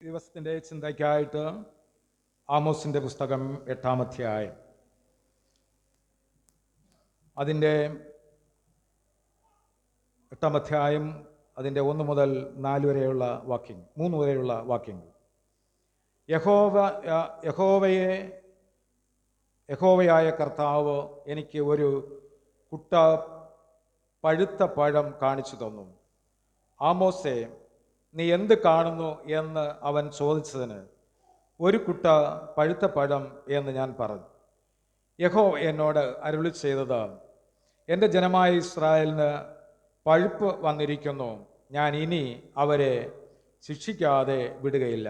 ദിവസത്തിൻ്റെ ചിന്തയ്ക്കായിട്ട് ആമോസിൻ്റെ പുസ്തകം 8-ാം അധ്യായം, അതിൻ്റെ 8-ാം അധ്യായം അതിൻ്റെ 1 മുതൽ 4 വരെയുള്ള വാക്യങ്ങൾ, 3 വരെയുള്ള വാക്യങ്ങൾ. യഹോവയായ കർത്താവ് എനിക്ക് ഒരു കുട്ട പഴുത്ത പഴം കാണിച്ചു തന്നു. ആമോസേ, നീ എന്ത് കാണുന്നു എന്ന് അവൻ ചോദിച്ചതിന്, ഒരു കുട്ട പഴുത്ത പഴം എന്ന് ഞാൻ പറഞ്ഞു. യഹോവ എന്നോട് അരുളി ചെയ്തത്, എൻ്റെ ജനമായ ഇസ്രായേലിന് പഴുപ്പ് വന്നിരിക്കുന്നു, ഞാൻ ഇനി അവരെ ശിക്ഷിക്കാതെ വിടുകയില്ല.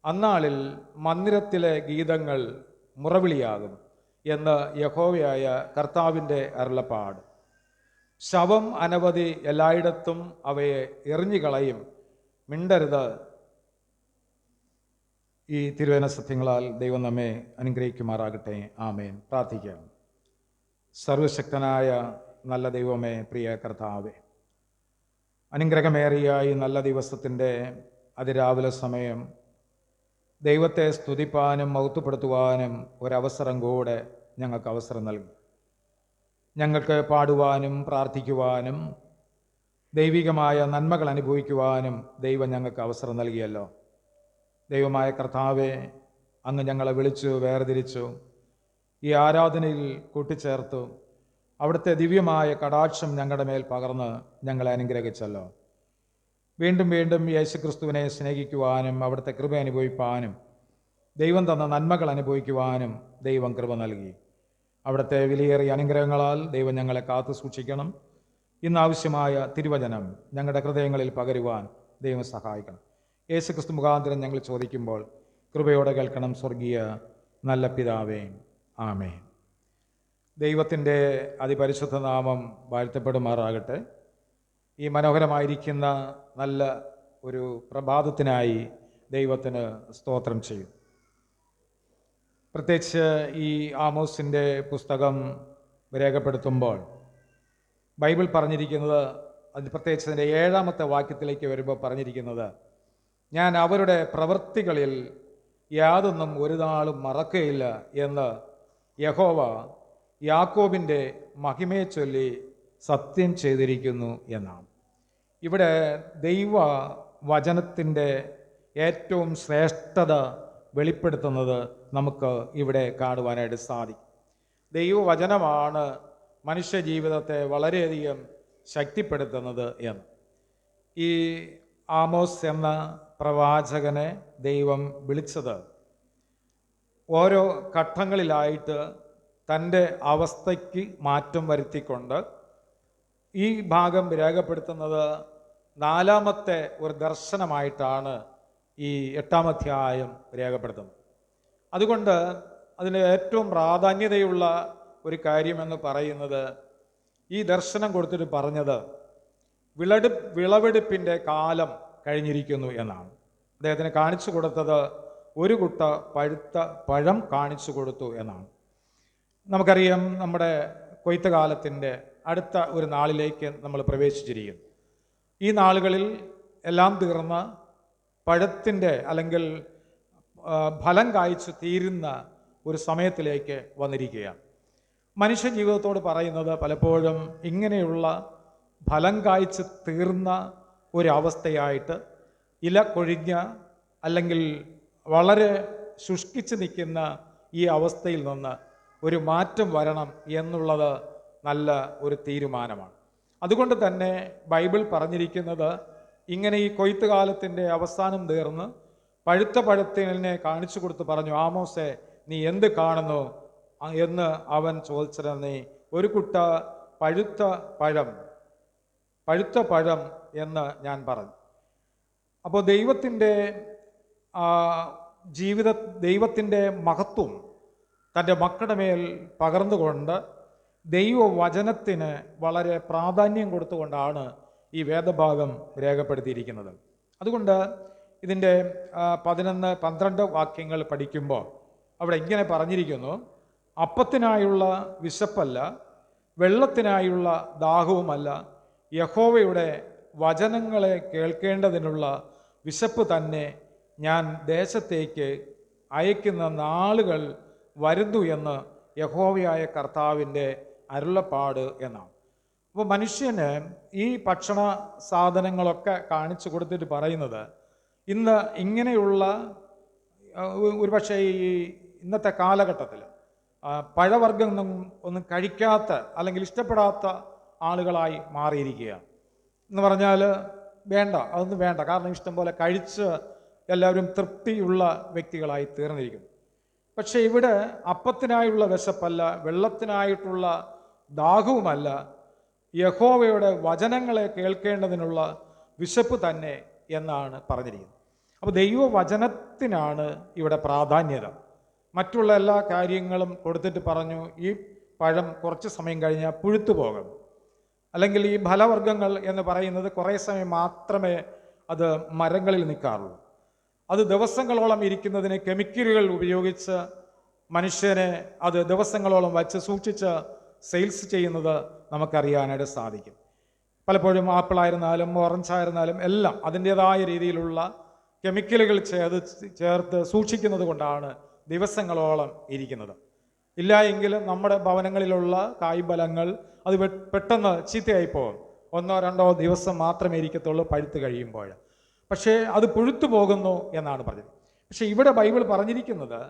അന്നാളിൽ മന്ദിരത്തിലെ ഗീതങ്ങൾ മുറവിളിയാകും എന്ന് യഹോവയായ കർത്താവിൻ്റെ അരുളപ്പാട്. ശവം അനവധി എല്ലായിടത്തും അവയെ എറിഞ്ഞുകളയും, മിണ്ടരുത്. ഈ തിരുവചന സത്യങ്ങളാൽ ദൈവം നമ്മെ അനുഗ്രഹിക്കുമാറാകട്ടെ. ആമേൻ. പ്രാർത്ഥിക്കാം. സർവശക്തനായ നല്ല ദൈവമേ, പ്രിയ കർത്താവേ, അനുഗ്രഹമേറിയ ഈ നല്ല ദിവസത്തിൻ്റെ അതിരാവിലെ സമയം ദൈവത്തെ സ്തുതിപ്പാനും മഹത്വപ്പെടുത്തുവാനും ഒരവസരം കൂടെ ഞങ്ങൾക്ക് അവസരം നൽകി. ഞങ്ങൾക്ക് പാടുവാനും പ്രാർത്ഥിക്കുവാനും ദൈവികമായ നന്മകൾ അനുഭവിക്കുവാനും ദൈവം ഞങ്ങൾക്ക് അവസരം നൽകിയല്ലോ. ദൈവമായ കർത്താവെ, അങ്ങ് ഞങ്ങളെ വിളിച്ചു വേർതിരിച്ചു, ഈ ആരാധനയിൽ കൂട്ടിച്ചേർത്തു, അവിടുത്തെ ദിവ്യമായ കടാക്ഷം ഞങ്ങളുടെ മേൽ പകർന്ന് ഞങ്ങളെ അനുഗ്രഹിച്ചല്ലോ. വീണ്ടും വീണ്ടും യേശുക്രിസ്തുവിനെ സ്നേഹിക്കുവാനും അവിടുത്തെ കൃപ അനുഭവിപ്പാനും ദൈവം തന്ന നന്മകൾ അനുഭവിക്കുവാനും ദൈവം കൃപ നൽകി. അവിടുത്തെ വിലയേറിയ അനുഗ്രഹങ്ങളാൽ ദൈവം ഞങ്ങളെ കാത്തു സൂക്ഷിക്കണം. ഇന്നാവശ്യമായ തിരുവചനം ഞങ്ങളുടെ ഹൃദയങ്ങളിൽ പകരുവാൻ ദൈവം സഹായിക്കണം. യേശുക്രിസ്തു മുഖാന്തരം ഞങ്ങൾ ചോദിക്കുമ്പോൾ കൃപയോടെ കേൾക്കണം. സ്വർഗീയ നല്ല പിതാവേ, ആമേൻ. ദൈവത്തിൻ്റെ അതിപരിശുദ്ധ നാമം വാഴ്ത്തപ്പെടുമാറാകട്ടെ. ഈ മനോഹരമായിരിക്കുന്ന നല്ല ഒരു പ്രഭാതത്തിനായി ദൈവത്തിന് സ്തോത്രം ചെയ്യും. പ്രത്യേകിച്ച് ഈ ആമോസിൻ്റെ പുസ്തകം രേഖപ്പെടുത്തുമ്പോൾ ബൈബിൾ പറഞ്ഞിരിക്കുന്നത്, അത് പ്രത്യേകിച്ച് അതിൻ്റെ 7-ാമത്തെ വാക്യത്തിലേക്ക് വരുമ്പോൾ പറഞ്ഞിരിക്കുന്നത്, ഞാൻ അവരുടെ പ്രവൃത്തികളിൽ യാതൊന്നും ഒരു നാളും മറക്കുകയില്ല എന്ന് യഹോവ യാക്കോബിൻ്റെ മഹിമയെ ചൊല്ലി സത്യം ചെയ്തിരിക്കുന്നു എന്നാണ്. ഇവിടെ ദൈവ വചനത്തിൻ്റെ ഏറ്റവും ശ്രേഷ്ഠത വെളിപ്പെടുത്തുന്നത് നമുക്ക് ഇവിടെ കാണുവാനായിട്ട് സാധിക്കും. ദൈവവചനമാണ് മനുഷ്യ ജീവിതത്തെ വളരെയധികം ശക്തിപ്പെടുത്തുന്നത് എന്ന്. ഈ ആമോസ് എന്ന പ്രവാചകനെ ദൈവം വിളിച്ചത് ഓരോ ഘട്ടങ്ങളിലായിട്ട് തൻ്റെ അവസ്ഥയ്ക്ക് മാറ്റം വരുത്തിക്കൊണ്ട് ഈ ഭാഗം രേഖപ്പെടുത്തുന്നത് 4-ാമത്തെ ഒരു ദർശനമായിട്ടാണ് ഈ 8-ാം അധ്യായം രേഖപ്പെടുത്തുന്നത്. അതുകൊണ്ട് അതിന് ഏറ്റവും പ്രാധാന്യതയുള്ള ഒരു കാര്യമെന്ന് പറയുന്നത്, ഈ ദർശനം കൊടുത്തിട്ട് പറഞ്ഞത് വിളവെടുപ്പിൻ്റെ കാലം കഴിഞ്ഞിരിക്കുന്നു എന്നാണ്. അദ്ദേഹത്തിന് കാണിച്ചു കൊടുത്തത് ഒരു കുട്ട പഴുത്ത പഴം കാണിച്ചു കൊടുത്തു എന്നാണ്. നമുക്കറിയാം, നമ്മുടെ കൊയ്ത്ത് കാലത്തിൻ്റെ അടുത്ത ഒരു നാളിലേക്ക് നമ്മൾ പ്രവേശിച്ചിരിക്കുന്നു. ഈ നാളുകളിൽ എല്ലാം തീർന്ന് പഴത്തിൻ്റെ അല്ലെങ്കിൽ ഫലം കായ്ച്ചു തീരുന്ന ഒരു സമയത്തിലേക്ക് വന്നിരിക്കുകയാണ്. മനുഷ്യ ജീവിതത്തോട് പറയുന്നത് പലപ്പോഴും ഇങ്ങനെയുള്ള ഫലം കായ്ച്ച് തീർന്ന ഒരവസ്ഥയായിട്ട്, ഇല കൊഴിഞ്ഞ അല്ലെങ്കിൽ വളരെ ശുഷ്കിച്ച് നിൽക്കുന്ന ഈ അവസ്ഥയിൽ നിന്ന് ഒരു മാറ്റം വരണം എന്നുള്ളത് നല്ല ഒരു തീരുമാനമാണ്. അതുകൊണ്ട് തന്നെ ബൈബിൾ പറഞ്ഞിരിക്കുന്നത്, ഇങ്ങനെ ഈ കൊയ്ത്ത് കാലത്തിൻ്റെ അവസാനം തീർന്ന് പഴുത്ത പഴത്തിനെ കാണിച്ചു കൊടുത്ത് പറഞ്ഞു, ആമോസേ, നീ എന്ത് കാണുന്നു എന്ന് അവൻ ചോദിച്ചത്, നീ ഒരു കുട്ട പഴുത്ത പഴം എന്ന് ഞാൻ പറഞ്ഞു. അപ്പോൾ ദൈവത്തിൻ്റെ മഹത്വം തൻ്റെ മക്കളുടെ മേൽ പകർന്നുകൊണ്ട് ദൈവവചനത്തിന് വളരെ പ്രാധാന്യം കൊടുത്തുകൊണ്ടാണ് ഈ വേദഭാഗം രേഖപ്പെടുത്തിയിരിക്കുന്നത്. അതുകൊണ്ട് ഇതിൻ്റെ 11-12 വാക്യങ്ങൾ പഠിക്കുമ്പോൾ അവിടെ ഇങ്ങനെ പറഞ്ഞിരിക്കുന്നു, അപ്പത്തിനായുള്ള വിശപ്പല്ല, വെള്ളത്തിനായുള്ള ദാഹവുമല്ല, യഹോവയുടെ വചനങ്ങളെ കേൾക്കേണ്ടതിനുള്ള വിശപ്പ് തന്നെ ഞാൻ ദേശത്തേക്ക് അയക്കുന്ന നാളുകൾ വരുന്നു എന്ന് യഹോവയായ കർത്താവിൻ്റെ അരുളപ്പാട് എന്നാണ്. അപ്പോൾ മനുഷ്യന് ഈ ഭക്ഷണ സാധനങ്ങളൊക്കെ കാണിച്ചു കൊടുത്തിട്ട് പറയുന്നത്, ഇന്ന് ഇങ്ങനെയുള്ള ഒരുപക്ഷെ ഈ ഇന്നത്തെ കാലഘട്ടത്തിൽ പഴവർഗ്ഗം ഒന്നും കഴിക്കാത്ത അല്ലെങ്കിൽ ഇഷ്ടപ്പെടാത്ത ആളുകളായി മാറിയിരിക്കുകയാണ്. എന്ന് പറഞ്ഞാൽ വേണ്ട, അതൊന്നും വേണ്ട, കാരണം ഇഷ്ടം പോലെ കഴിച്ച് എല്ലാവരും തൃപ്തിയുള്ള വ്യക്തികളായി തീർന്നിരിക്കുന്നു. പക്ഷെ ഇവിടെ അപ്പത്തിനായുള്ള വിശപ്പല്ല, വെള്ളത്തിനായിട്ടുള്ള ദാഹവുമല്ല, യഹോവയുടെ വചനങ്ങളെ കേൾക്കേണ്ടതിനുള്ള വിശപ്പ് തന്നെ എന്നാണ് പറഞ്ഞിരിക്കുന്നത്. അപ്പോൾ ദൈവവചനത്തിനാണ് ഇവിടെ പ്രാധാന്യത. മറ്റുള്ള എല്ലാ കാര്യങ്ങളും കൊടുത്തിട്ട് പറഞ്ഞു, ഈ പഴം കുറച്ച് സമയം കഴിഞ്ഞാൽ പുഴുത്തു പോകും, അല്ലെങ്കിൽ ഈ ഫലവർഗ്ഗങ്ങൾ എന്ന് പറയുന്നത് കുറേ സമയം മാത്രമേ അത് മരങ്ങളിൽ നിൽക്കാറുള്ളൂ. അത് ദിവസങ്ങളോളം ഇരിക്കുന്നതിന് കെമിക്കലുകൾ ഉപയോഗിച്ച് മനുഷ്യനെ അത് ദിവസങ്ങളോളം വച്ച് സൂക്ഷിച്ച് സെയിൽസ് ചെയ്യുന്നത് നമുക്കറിയാനായിട്ട് സാധിക്കും. പലപ്പോഴും ആപ്പിളായിരുന്നാലും ഓറഞ്ചായിരുന്നാലും എല്ലാം അതിൻ്റേതായ രീതിയിലുള്ള കെമിക്കലുകൾ ചേർത്ത് സൂക്ഷിക്കുന്നത് കൊണ്ടാണ് ദിവസങ്ങളോളം ഇരിക്കുന്നത്. ഇല്ല എങ്കിലും നമ്മുടെ ഭവനങ്ങളിലുള്ള കായ്ഫലങ്ങൾ അത് പെട്ടെന്ന് ചീത്തയായി പോകും. 1-2 ദിവസം മാത്രമേ ഇരിക്കത്തുള്ളൂ പഴുത്ത് കഴിയുമ്പോൾ. പക്ഷേ അത് പുഴുത്തു പോകുന്നു എന്നാണ് പറഞ്ഞത്. പക്ഷെ ഇവിടെ ബൈബിൾ പറഞ്ഞിരിക്കുന്നത്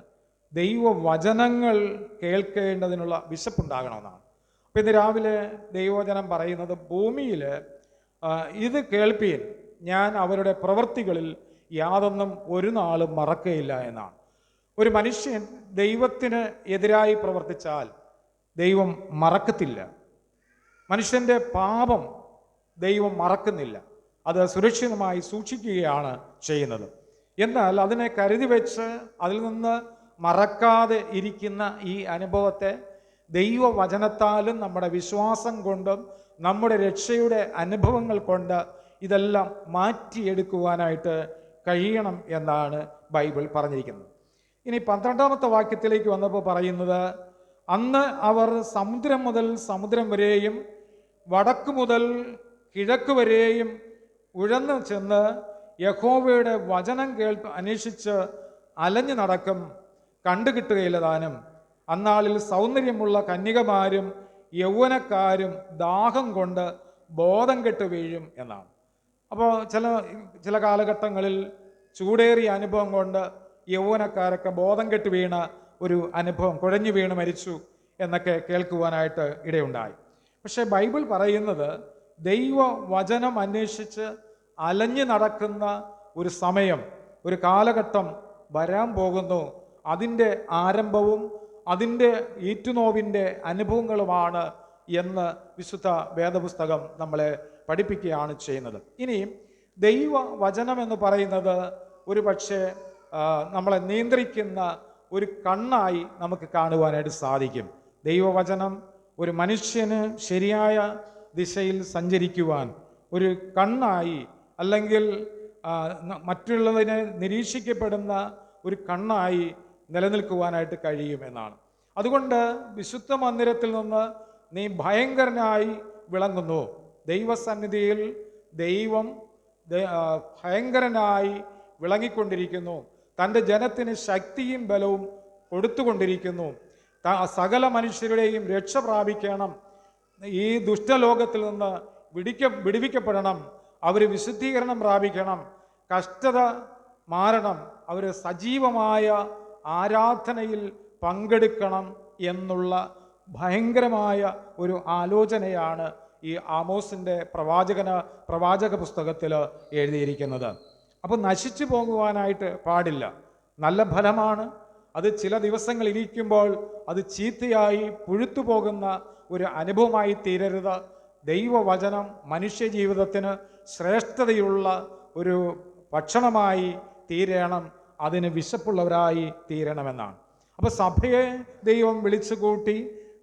ദൈവവചനങ്ങൾ കേൾക്കേണ്ടതിനുള്ള വിശപ്പുണ്ടാകണമെന്നാണ്. അപ്പോൾ ഇന്ന് രാവിലെ ദൈവവചനം പറയുന്നത്, ഭൂമിയിൽ ഇത് കേൾപ്പീൻ, ഞാൻ അവരുടെ പ്രവൃത്തികളിൽ യാതൊന്നും ഒരു നാളും മറക്കയില്ല എന്നാണ്. ഒരു മനുഷ്യൻ ദൈവത്തിന് എതിരായി പ്രവർത്തിച്ചാൽ ദൈവം മറക്കത്തില്ല. മനുഷ്യൻ്റെ പാപം ദൈവം മറക്കുന്നില്ല, അത് സുരക്ഷിതമായി സൂക്ഷിക്കുകയാണ് ചെയ്യുന്നത്. എന്നാൽ അതിനെ കരുതി വെച്ച് അതിൽ നിന്ന് മറക്കാതെ ഇരിക്കുന്ന ഈ അനുഭവത്തെ ദൈവവചനത്താലും നമ്മുടെ വിശ്വാസം കൊണ്ടും നമ്മുടെ രക്ഷയുടെ അനുഭവങ്ങൾ കൊണ്ട് ഇതെല്ലാം മാറ്റിയെടുക്കുവാനായിട്ട് കഴിയണം എന്നാണ് ബൈബിൾ പറഞ്ഞിരിക്കുന്നത്. ഇനി 12-ാമത്തെ വാക്യത്തിലേക്ക് വന്നപ്പോൾ പറയുന്നത്, അന്ന് അവർ സമുദ്രം മുതൽ സമുദ്രം വരെയും വടക്ക് മുതൽ കിഴക്ക് വരെയും ഉഴന്നു ചെന്ന് യഹോവയുടെ വചനം അന്വേഷിച്ച് അലഞ്ഞു നടക്കും, കണ്ടുകിട്ടുകയില്ല താനും. അന്നാളിൽ സൗന്ദര്യമുള്ള കന്യകമാരും യൗവനക്കാരും ദാഹം കൊണ്ട് ബോധം കെട്ട് വീഴും എന്നാണ്. അപ്പോൾ ചില കാലഘട്ടങ്ങളിൽ ചൂടേറിയ അനുഭവം കൊണ്ട് യൗവനക്കാരൊക്കെ ബോധം കെട്ട് വീണ ഒരു അനുഭവം, കുഴഞ്ഞു വീണ് മരിച്ചു എന്നൊക്കെ കേൾക്കുവാനായിട്ട് ഇടയുണ്ടായി. പക്ഷെ ബൈബിൾ പറയുന്നത് ദൈവവചനം അന്വേഷിച്ച് അലഞ്ഞു നടക്കുന്ന ഒരു സമയം, ഒരു കാലഘട്ടം വരാൻ പോകുന്നു. അതിൻ്റെ ആരംഭവും അതിൻ്റെ ഈറ്റുനോവിൻ്റെ അനുഭവങ്ങളുമാണ് എന്ന് വിശുദ്ധ വേദപുസ്തകം നമ്മളെ പഠിപ്പിക്കുകയാണ് ചെയ്യുന്നത്. ഇനി ദൈവവചനം എന്ന് പറയുന്നത് ഒരു പക്ഷേ നമ്മളെ നിയന്ത്രിക്കുന്ന ഒരു കണ്ണായി നമുക്ക് കാണുവാനായിട്ട് സാധിക്കും. ദൈവവചനം ഒരു മനുഷ്യന് ശരിയായ ദിശയിൽ സഞ്ചരിക്കുവാൻ ഒരു കണ്ണായി, അല്ലെങ്കിൽ മറ്റുള്ളതിനെ നിരീക്ഷിക്കപ്പെടുന്ന ഒരു കണ്ണായി നിലനിൽക്കുവാനായിട്ട് കഴിയുമെന്നാണ്. അതുകൊണ്ട് വിശുദ്ധ മന്ദിരത്തിൽ നിന്ന് നീ ഭയങ്കരനായി വിളങ്ങുന്നു. ദൈവസന്നിധിയിൽ ദൈവം ഭയങ്കരനായി വിളങ്ങിക്കൊണ്ടിരിക്കുന്നു. തൻ്റെ ജനത്തിന് ശക്തിയും ബലവും കൊടുത്തുകൊണ്ടിരിക്കുന്നു. സകല മനുഷ്യരുടെയും രക്ഷ പ്രാപിക്കണം, ഈ ദുഷ്ടലോകത്തിൽ നിന്ന് വിടുവിക്കപ്പെടണം, അവർ വിശുദ്ധീകരണം പ്രാപിക്കണം, കഷ്ടത മാറണം, അവർ സജീവമായ ആരാധനയിൽ പങ്കെടുക്കണം എന്നുള്ള ഭയങ്കരമായ ഒരു ആലോചനയാണ് ഈ ആമോസിൻ്റെ പ്രവാചക പുസ്തകത്തിൽ എഴുതിയിരിക്കുന്നത്. അപ്പോൾ നശിച്ചു പോകുവാനായിട്ട് പാടില്ല. നല്ല ഫലമാണ്. അത് ചില ദിവസങ്ങൾ ഇരിക്കുമ്പോൾ അത് ചീത്തയായി പുഴുത്തു പോകുന്ന ഒരു അനുഭവമായി തീരരുത്. ദൈവവചനം മനുഷ്യജീവിതത്തിന് ശ്രേഷ്ഠതയുള്ള ഒരു ഭക്ഷണമായി തീരണം, അതിന് വിശപ്പുള്ളവരായി തീരണമെന്നാണ്. അപ്പോൾ സഭയെ ദൈവം വിളിച്ചുകൂട്ടി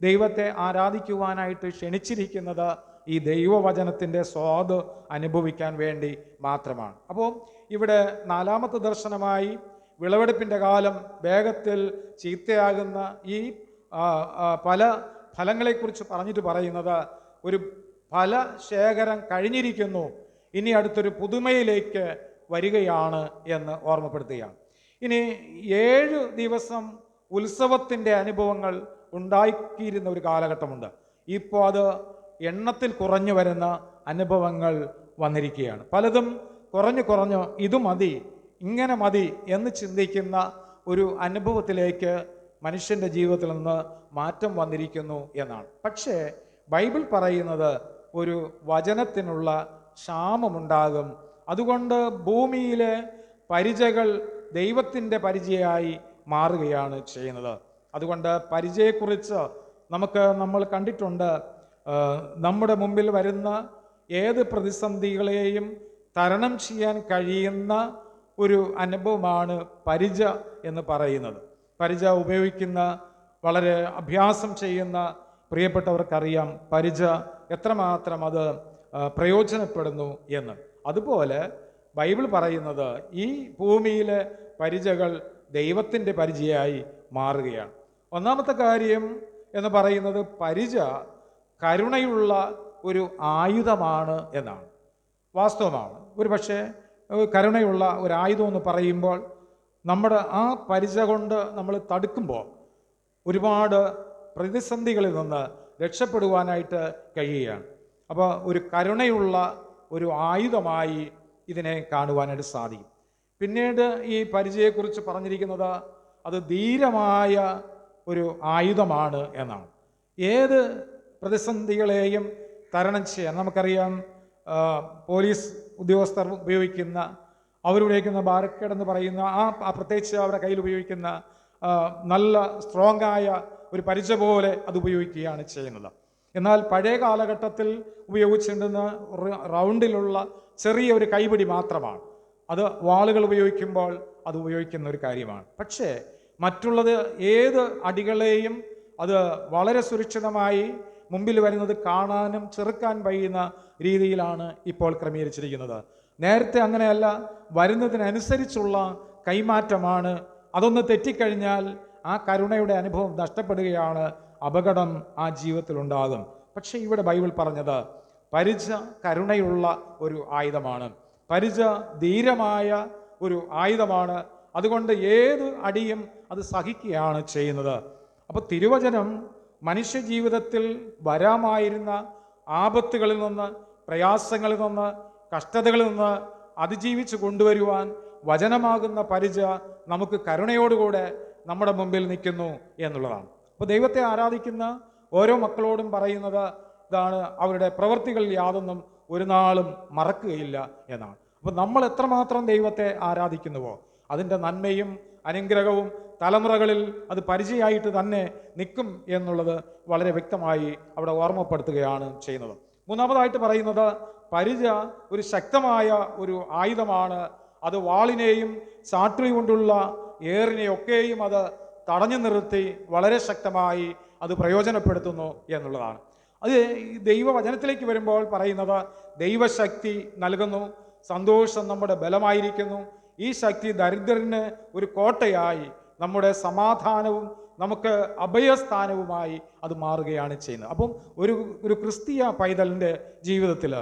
ദൈവത്തെ ആരാധിക്കുവാനായിട്ട് ക്ഷണിച്ചിരിക്കുന്നത് ഈ ദൈവവചനത്തിൻ്റെ സ്വാദ് അനുഭവിക്കാൻ വേണ്ടി മാത്രമാണ്. അപ്പോൾ ഇവിടെ 4-ാമത്തെ ദർശനമായി വിളവെടുപ്പിൻ്റെ കാലം വേഗത്തിൽ ചീത്തയാകുന്ന ഈ പല ഫലങ്ങളെക്കുറിച്ച് പറഞ്ഞിട്ട് പറയുന്നത്, ഒരു ഫലശേഖരം കഴിഞ്ഞിരിക്കുന്നു, ഇനി അടുത്തൊരു പുതുമയിലേക്ക് വരികയാണ് എന്ന് ഓർമ്മപ്പെടുത്തുകയാണ്. ഇനി 7 ദിവസം ഉത്സവത്തിൻ്റെ അനുഭവങ്ങൾ ഉണ്ടാക്കിയിരുന്ന ഒരു കാലഘട്ടമുണ്ട്. ഇപ്പോൾ അത് എണ്ണത്തിൽ കുറഞ്ഞു വരുന്ന അനുഭവങ്ങൾ വന്നിരിക്കുകയാണ്. പലതും കുറഞ്ഞു ഇത് മതി, ഇങ്ങനെ മതി എന്ന് ചിന്തിക്കുന്ന ഒരു അനുഭവത്തിലേക്ക് മനുഷ്യൻ്റെ ജീവിതത്തിൽ നിന്ന് മാറ്റം വന്നിരിക്കുന്നു എന്നാണ്. പക്ഷേ ബൈബിൾ പറയുന്നത് ഒരു വചനത്തിനുള്ള ക്ഷാമമുണ്ടാകും. അതുകൊണ്ട് ഭൂമിയിലെ പരിചകൾ ദൈവത്തിൻ്റെ പരിചയമായി മാറുകയാണ് ചെയ്യുന്നത്. അതുകൊണ്ട് പരിചയെക്കുറിച്ച് നമ്മൾ കണ്ടിട്ടുണ്ട്. നമ്മുടെ മുമ്പിൽ വരുന്ന ഏത് പ്രതിസന്ധികളെയും തരണം ചെയ്യാൻ കഴിയുന്ന ഒരു അനുഭവമാണ് പരിച എന്ന് പറയുന്നത്. പരിച ഉപയോഗിക്കുന്ന, വളരെ അഭ്യാസം ചെയ്യുന്ന പ്രിയപ്പെട്ടവർക്കറിയാം പരിച എത്രമാത്രം അത് പ്രയോജനപ്പെടുന്നു എന്ന്. അതുപോലെ ബൈബിൾ പറയുന്നത് ഈ ഭൂമിയിലെ പരിചകൾ ദൈവത്തിൻ്റെ പരിചയമായി മാറുകയാണ്. ഒന്നാമത്തെ കാര്യം എന്ന് പറയുന്നത് പരിച കരുണയുള്ള ഒരു ആയുധമാണ് എന്നാണ്. വാസ്തവമാണ്. ഒരു പക്ഷേ കരുണയുള്ള ഒരു ആയുധം എന്ന് പറയുമ്പോൾ നമ്മുടെ ആ പരിച കൊണ്ട് നമ്മൾ തടുക്കുമ്പോൾ ഒരുപാട് പ്രതിസന്ധികളിൽ നിന്ന് രക്ഷപ്പെടുവാനായിട്ട് കഴിയുകയാണ്. അപ്പോൾ ഒരു കരുണയുള്ള ഒരു ആയുധമായി ഇതിനെ കാണുവാനായിട്ട് സാധിക്കും. പിന്നീട് ഈ പരിചയെക്കുറിച്ച് പറഞ്ഞിരിക്കുന്നത് അത് ധീരമായ ഒരു ആയുധമാണ് എന്നാണ്. ഏത് പ്രതിസന്ധികളെയും തരണം ചെയ്യാൻ നമുക്കറിയാം. പോലീസ് ഉദ്യോഗസ്ഥർ ഉപയോഗിക്കുന്ന, അവരുപയോഗിക്കുന്ന ബാരക്കേഡ് എന്ന് പറയുന്ന പ്രത്യേകിച്ച് അവരുടെ കയ്യിൽ ഉപയോഗിക്കുന്ന നല്ല സ്ട്രോങ് ആയ ഒരു പരിച പോലെ അത് ഉപയോഗിക്കുകയാണ് ചെയ്യുന്നത്. എന്നാൽ പഴയ കാലഘട്ടത്തിൽ ഉപയോഗിച്ചിരുന്ന റൗണ്ടിലുള്ള ചെറിയ ഒരു കൈപിടി മാത്രമാണ്. അത് വാളുകൾ ഉപയോഗിക്കുമ്പോൾ അത് ഉപയോഗിക്കുന്ന ഒരു കാര്യമാണ്. പക്ഷേ മറ്റുള്ളത് ഏത് അടികളെയും അത് വളരെ സുരക്ഷിതമായി മുമ്പിൽ വരുന്നത് കാണാനും ചെറുക്കാൻ കഴിയുന്ന രീതിയിലാണ് ഇപ്പോൾ ക്രമീകരിച്ചിരിക്കുന്നത്. നേരത്തെ അങ്ങനെയല്ല, വരുന്നതിനനുസരിച്ചുള്ള കൈമാറ്റമാണ്. അതൊന്ന് തെറ്റിക്കഴിഞ്ഞാൽ ആ കരുണയുടെ അനുഭവം നഷ്ടപ്പെടുകയാണ്, അപകടം ആ ജീവിതത്തിലുണ്ടാകും. പക്ഷേ ഇവിടെ ബൈബിൾ പറഞ്ഞത് പരിച കരുണയുള്ള ഒരു ആയുധമാണ്, പരിച ധീരമായ ഒരു ആയുധമാണ്. അതുകൊണ്ട് ഏത് അടിയും അത് സഹിക്കുകയാണ് ചെയ്യുന്നത്. അപ്പോൾ തിരുവചനം മനുഷ്യ ജീവിതത്തിൽ വരാമായിരുന്ന ആപത്തുകളിൽ നിന്ന്, പ്രയാസങ്ങളിൽ നിന്ന്, കഷ്ടതകളിൽ നിന്ന് അതിജീവിച്ച് കൊണ്ടുവരുവാൻ വചനമാകുന്ന പരിച നമുക്ക് കരുണയോടുകൂടെ നമ്മുടെ മുമ്പിൽ നിൽക്കുന്നു എന്നുള്ളതാണ്. അപ്പോൾ ദൈവത്തെ ആരാധിക്കുന്ന ഓരോ മക്കളോടും പറയുന്നത് ഇതാണ്, അവരുടെ പ്രവൃത്തികളിൽ യാതൊന്നും ഒരു നാളും മറക്കുകയില്ല എന്നാണ്. അപ്പോൾ നമ്മൾ എത്രമാത്രം ദൈവത്തെ ആരാധിക്കുന്നുവോ അതിൻ്റെ നന്മയും അനുഗ്രഹവും തലമുറകളിൽ അത് പരിചയമായിട്ട് തന്നെ നിൽക്കും എന്നുള്ളത് വളരെ വ്യക്തമായി അവിടെ ഓർമ്മപ്പെടുത്തുകയാണ് ചെയ്യുന്നത്. മൂന്നാമതായിട്ട് പറയുന്നത് പരിച ഒരു ശക്തമായ ഒരു ആയുധമാണ്. അത് വാളിനെയും ചാട്ടുളി കൊണ്ടുള്ള ഏറിനെയൊക്കെയും അത് തടഞ്ഞു നിർത്തി വളരെ ശക്തമായി അത് പ്രയോജനപ്പെടുത്തുന്നു എന്നുള്ളതാണ്. അത് ദൈവവചനത്തിലേക്ക് വരുമ്പോൾ പറയുന്നത് ദൈവശക്തി നൽകുന്നു, സന്തോഷം നമ്മുടെ ബലമായിരിക്കുന്നു. ഈ ശക്തി ദരിദ്രന് ഒരു കോട്ടയായി, നമ്മുടെ സമാധാനവും നമുക്ക് അഭയസ്ഥാനവുമായി അത് മാറുകയാണ് ചെയ്യുന്നത്. അപ്പം ഒരു ക്രിസ്തീയ പൈതലിൻ്റെ ജീവിതത്തിൽ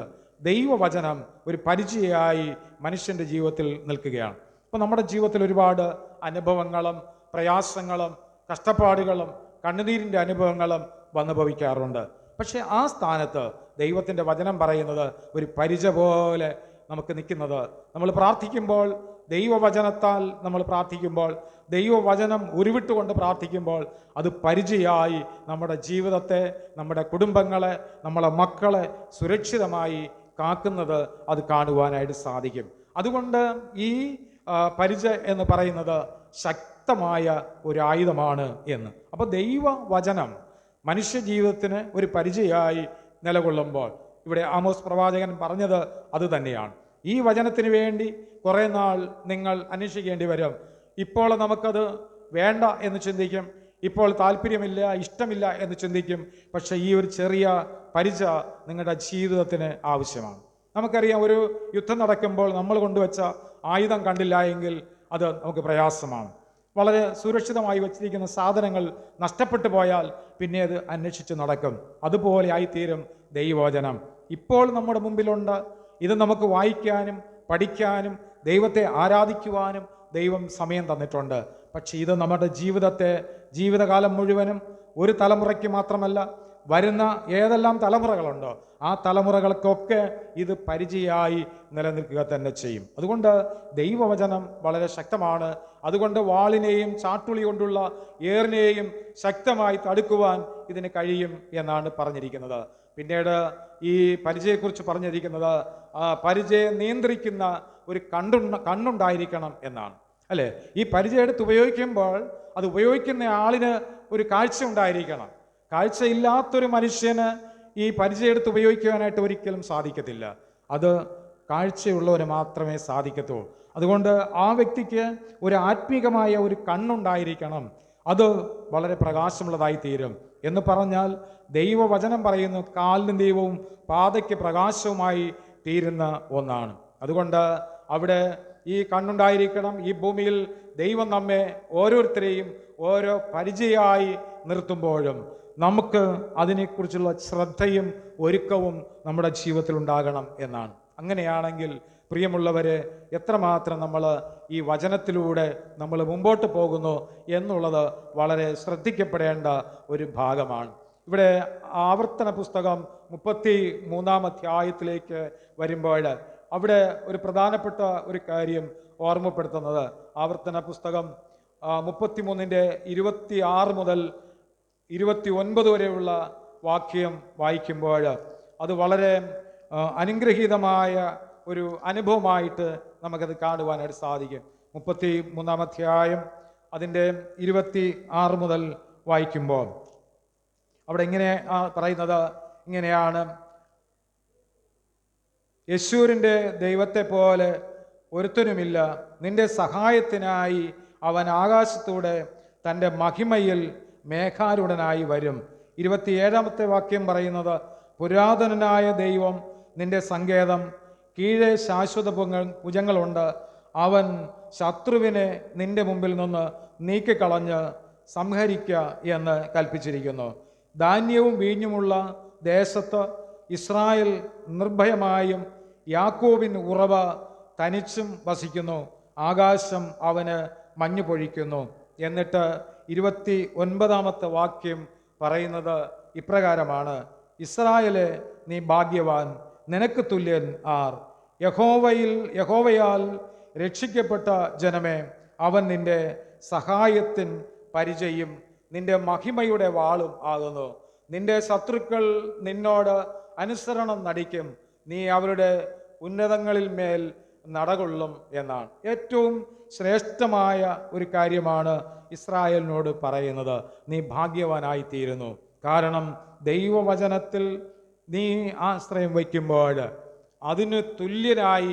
ദൈവവചനം ഒരു പരിചയമായി മനുഷ്യൻ്റെ ജീവിതത്തിൽ നിൽക്കുകയാണ്. അപ്പോൾ നമ്മുടെ ജീവിതത്തിൽ ഒരുപാട് അനുഭവങ്ങളും പ്രയാസങ്ങളും കഷ്ടപ്പാടുകളും കണ്ണുനീരിൻ്റെ അനുഭവങ്ങളും വന്നുഭവിക്കാറുണ്ട്. പക്ഷേ ആ സ്ഥാനത്ത് ദൈവത്തിൻ്റെ വചനം പറയുന്നത് ഒരു പരിച പോലെ നമുക്ക് നിൽക്കുന്നത്. നമ്മൾ പ്രാർത്ഥിക്കുമ്പോൾ ദൈവവചനത്താൽ നമ്മൾ പ്രാർത്ഥിക്കുമ്പോൾ, ദൈവവചനം ഉരുവിട്ടുകൊണ്ട് പ്രാർത്ഥിക്കുമ്പോൾ അത് പരിചയമായി നമ്മുടെ ജീവിതത്തെ, നമ്മുടെ കുടുംബങ്ങളെ, നമ്മളെ മക്കളെ സുരക്ഷിതമായി കാക്കുന്നത് അത് കാണുവാനായിട്ട് സാധിക്കും. അതുകൊണ്ട് ഈ പരിച എന്ന് പറയുന്നത് ശക്തമായ ഒരു ആയുധമാണ് എന്ന്. അപ്പോൾ ദൈവവചനം മനുഷ്യ ജീവിതത്തിന് ഒരു പരിചയമായി നിലകൊള്ളുമ്പോൾ ഇവിടെ ആമോസ് പ്രവാചകൻ പറഞ്ഞത് അത് തന്നെയാണ്. ഈ വചനത്തിന് വേണ്ടി കുറേ നാൾ നിങ്ങൾ അന്വേഷിക്കേണ്ടി വരും. ഇപ്പോൾ നമുക്കത് വേണ്ട എന്ന് ചിന്തിക്കും, ഇപ്പോൾ താല്പര്യമില്ല, ഇഷ്ടമില്ല എന്ന് ചിന്തിക്കും. പക്ഷേ ഈ ഒരു ചെറിയ പരിച നിങ്ങളുടെ ജീവിതത്തിന് ആവശ്യമാണ്. നമുക്കറിയാം, ഒരു യുദ്ധം നടക്കുമ്പോൾ നമ്മൾ കൊണ്ടുവച്ച ആയുധം കണ്ടില്ല എങ്കിൽ അത് നമുക്ക് പ്രയാസമാണ്. വളരെ സുരക്ഷിതമായി വച്ചിരിക്കുന്ന സാധനങ്ങൾ നഷ്ടപ്പെട്ടു പോയാൽ പിന്നെ അത് അന്വേഷിച്ച് നടക്കും. അതുപോലെ ആയിത്തീരും ദൈവവചനം. ഇപ്പോൾ നമ്മുടെ മുമ്പിലുണ്ട്. ഇത് നമുക്ക് വായിക്കാനും പഠിക്കാനും ദൈവത്തെ ആരാധിക്കുവാനും ദൈവം സമയം തന്നിട്ടുണ്ട്. പക്ഷേ ഇത് നമ്മുടെ ജീവിതകാലം മുഴുവനും ഒരു തലമുറയ്ക്ക് മാത്രമല്ല, വരുന്ന ഏതെല്ലാം തലമുറകളുണ്ടോ ആ തലമുറകൾക്കൊക്കെ ഇത് പരിചയമായി നിലനിൽക്കുക തന്നെ ചെയ്യും. അതുകൊണ്ട് ദൈവവചനം വളരെ ശക്തമാണ്. അതുകൊണ്ട് വാളിനെയും ചാട്ടുളി കൊണ്ടുള്ള ഏറിനെയും ശക്തമായി തടുക്കുവാൻ ഇതിന് കഴിയും എന്നാണ് പറഞ്ഞിരിക്കുന്നത്. പിന്നീട് ഈ പരിചയെക്കുറിച്ച് പറഞ്ഞിരിക്കുന്നത് പരിചയം നിയന്ത്രിക്കുന്ന ഒരു കണ്ണുണ്ടായിരിക്കണം എന്നാണ്, അല്ലേ? ഈ പരിചയം എടുത്ത് ഉപയോഗിക്കുമ്പോൾ അത് ഉപയോഗിക്കുന്ന ആളിന് ഒരു കാഴ്ച ഉണ്ടായിരിക്കണം. കാഴ്ചയില്ലാത്തൊരു മനുഷ്യന് ഈ പരിചയം എടുത്ത് ഉപയോഗിക്കുവാനായിട്ട് ഒരിക്കലും സാധിക്കത്തില്ല. അത് കാഴ്ചയുള്ളവന് മാത്രമേ സാധിക്കത്തുള്ളൂ. അതുകൊണ്ട് ആ വ്യക്തിക്ക് ഒരു ആത്മീകമായ ഒരു കണ്ണുണ്ടായിരിക്കണം. അത് വളരെ പ്രകാശമുള്ളതായി തീരും. എന്ന് പറഞ്ഞാൽ ദൈവവചനം പറയുന്നു കാലിന് ദൈവവും പാതയ്ക്ക് പ്രകാശവുമായി തീരുന്ന ഒന്നാണ്. അതുകൊണ്ട് അവിടെ ഈ കണ്ണുണ്ടായിരിക്കണം. ഈ ഭൂമിയിൽ ദൈവം നമ്മെ ഓരോരുത്തരെയും ഓരോ പരിചയമായി നിർത്തുമ്പോഴും നമുക്ക് അതിനെക്കുറിച്ചുള്ള ശ്രദ്ധയും ഒരുക്കവും നമ്മുടെ ജീവിതത്തിൽ ഉണ്ടാകണം എന്നാണ്. അങ്ങനെയാണെങ്കിൽ പ്രിയമുള്ളവരെ, എത്രമാത്രം നമ്മൾ ഈ വചനത്തിലൂടെ നമ്മൾ മുമ്പോട്ട് പോകുന്നു എന്നുള്ളത് വളരെ ശ്രദ്ധിക്കപ്പെടേണ്ട ഒരു ഭാഗമാണ്. ഇവിടെ ആവർത്തന പുസ്തകം 33-ാം അധ്യായത്തിലേക്ക് വരുമ്പോൾ അവിടെ ഒരു പ്രധാനപ്പെട്ട ഒരു കാര്യം ഓർമ്മപ്പെടുത്തുന്നത്, ആവർത്തന പുസ്തകം 33-ന്റെ 26 മുതൽ 29 വരെയുള്ള വാക്യം വായിക്കുമ്പോൾ അത് വളരെ അനുഗ്രഹീതമായ ഒരു അനുഭവമായിട്ട് നമുക്കത് കാണുവാനായിട്ട് സാധിക്കും. 33-ാം അധ്യായം അതിൻ്റെ 26 മുതൽ വായിക്കുമ്പോൾ അവിടെ ഇങ്ങനെ പറയുന്നത് ഇങ്ങനെയാണ്: യെശൂരിൻ്റെ ദൈവത്തെ പോലെ ഒരുത്തനുമില്ല, നിന്റെ സഹായത്തിനായി അവൻ ആകാശത്തൂടെ തൻ്റെ മഹിമയിൽ മേഘാരൂഢനായി വരും. 27-ാമത്തെ വാക്യം പറയുന്നത്, പുരാതനനായ ദൈവം നിന്റെ സങ്കേതം, കീഴെ ശാശ്വത ഭുജങ്ങളുണ്ട്. അവൻ ശത്രുവിനെ നിന്റെ മുമ്പിൽ നിന്ന് നീക്കിക്കളഞ്ഞ് സംഹരിക്കുക എന്ന് കൽപ്പിച്ചിരിക്കുന്നു. ധാന്യവും വീഞ്ഞുമുള്ള ദേശത്ത് ഇസ്രായേൽ നിർഭയമായും യാക്കോബിൻ ഉറവ തനിച്ചും വസിക്കുന്നു. ആകാശം അവന് മഞ്ഞു പൊഴിക്കുന്നു. എന്നിട്ട് 29-ാമത്തെ വാക്യം പറയുന്നത് ഇപ്രകാരമാണ്: ഇസ്രായേലെ, നീ ഭാഗ്യവാൻ, നിനക്ക് തുല്യൻ ആർ? യഹോവയാൽ രക്ഷിക്കപ്പെട്ട ജനമേ, അവൻ നിന്റെ സഹായത്തിൻ പരിചയും നിന്റെ മഹിമയുടെ വാളും ആകുന്നു. നിന്റെ ശത്രുക്കൾ നിന്നോട് അനുസരണം നടിക്കും, നീ അവരുടെ ഉന്നതങ്ങളിൽ മേൽ നടകൊള്ളും എന്നാണ്. ഏറ്റവും ശ്രേഷ്ഠമായ ഒരു കാര്യമാണ് ഇസ്രായേലിനോട് പറയുന്നത്. നീ ഭാഗ്യവാനായിത്തീരുന്നു. കാരണം ദൈവവചനത്തിൽ നീ ആശ്രയം വയ്ക്കുമ്പോൾ അതിന് തുല്യനായി